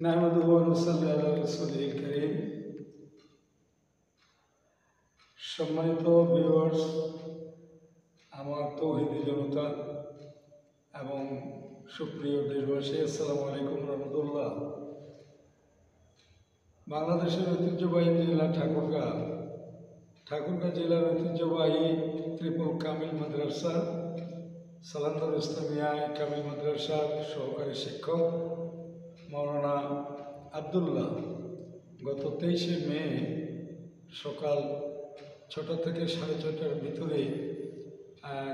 নাহমাদুহু ওয়া নুসাল্লি আলা রাসূলিল কারীম। সম্মানিত ভিউয়ার্স, আমার তৌহিদি জনতা এবং সুপ্রিয় দেশবাসী, আসসালামু আলাইকুম রহমতুল্লাহ। বাংলাদেশের ঐতিহ্যবাহী জেলা ঠাকুরগাঁ জেলার ঐতিহ্যবাহী ত্রিপুল কামিল মাদ্রাসা, সালান্দর ইসলামিয়া কামিল মাদ্রাসার সহকারী শিক্ষক মৌলানা আবদুল্লাহ গত 23শে মে সকাল 6টা থেকে 6:30টার ভিতরে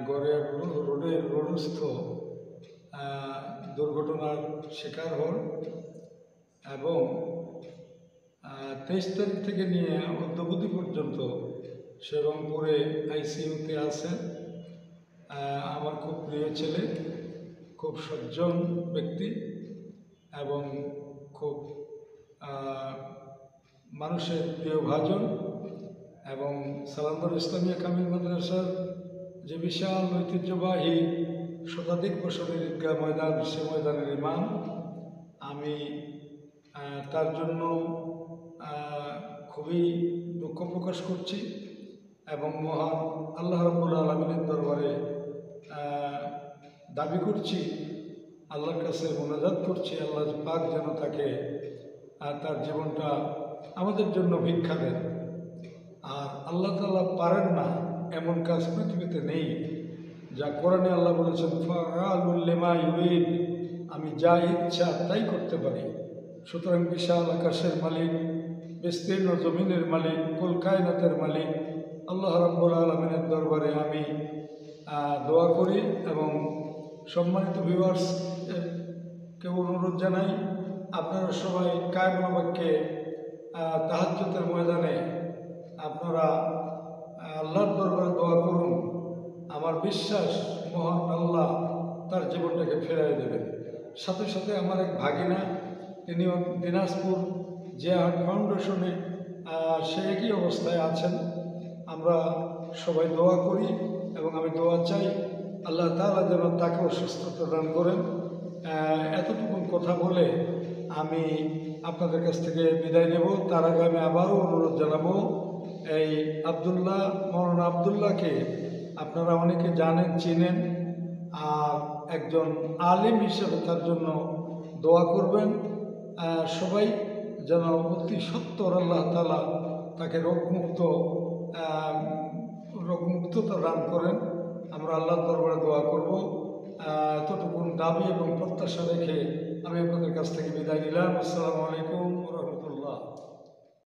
গড়িয়া রোডস্থ দুর্ঘটনার শিকার হন এবং 23 তারিখ থেকে নিয়ে অদ্যাবধি পর্যন্ত সে রংপুরে আইসিইউতে আছেন। আমার খুব প্রিয় ছেলে, খুব সজ্জন ব্যক্তি এবং খুব মানুষের প্রিয় ভাজন, এবং সালান্দর ইসলামিয়া কামিল মাদ্রাসার যে বিশাল ঐতিহ্যবাহী শতাধিক বছরের ঈদগাহ ময়দান, সে ময়দানের ইমাম। আমি তার জন্য খুবই দুঃখ প্রকাশ করছি এবং মহান আল্লাহ রাব্বুল আলামিনের দরবারে দাবি করছি, আল্লাহর কাছে মোনাজাত করছি, আল্লাহ পাক যেন তাকে তার জীবনটা আমাদের জন্য ভিক্ষা দেন। আর আল্লাহ তাআলা পারেন না এমন কাজ পৃথিবীতে নেই, যা কোরআনে আল্লাহ বলেছেন ফাআলুল লিমা ইউরিদ, আমি যা ইচ্ছা তাই করতে পারি। সুতরাং বিশাল আকাশের মালিক, বিস্তীর্ণ জমিনের মালিক, কুল কায়নাতের মালিক আল্লাহ রাব্বুল আলামিনের দরবারে আমি দোয়া করি এবং সম্মানিত ভিউয়ার্সকে অনুরোধ জানাই, আপনারা সবাই কায়মুল বাক্যে তাহাজ্জুদের ময়দানে আপনারা আল্লাহর দরবারে দোয়া করুন। আমার বিশ্বাস মহান আল্লাহ তার জীবনটাকে ফেরাই দেবেন। সাথে সাথে আমার এক ভাগিনা, তিনিও দিনাজপুর জিয়াহাট ফাউন্ডেশনে সে একই অবস্থায় আছেন। আমরা সবাই দোয়া করি এবং আমি দোয়া চাই আল্লাহ তাআলা যেন তাকেও সুস্থতা দান করেন। এতটুকু কথা বলে আমি আপনাদের কাছ থেকে বিদায় নেব। তার আগে আমি আবারও অনুরোধ জানাবো, এই মৌলানা আবদুল্লাহকে আপনারা অনেকে জানেন, চিনেন, আর একজন আলিম হিসেবে তার জন্য দোয়া করবেন। সবাই যেন অতি সত্বর আল্লাহ তাআলা তাকে রোগমুক্ততা দান করেন। আমরা আল্লাহর দরবারে দোয়া করব। এতটুকুন দাবি এবং প্রত্যাশা রেখে আমি আপনাদের কাছ থেকে বিদায় নিলাম। আসসালামু আলাইকুম।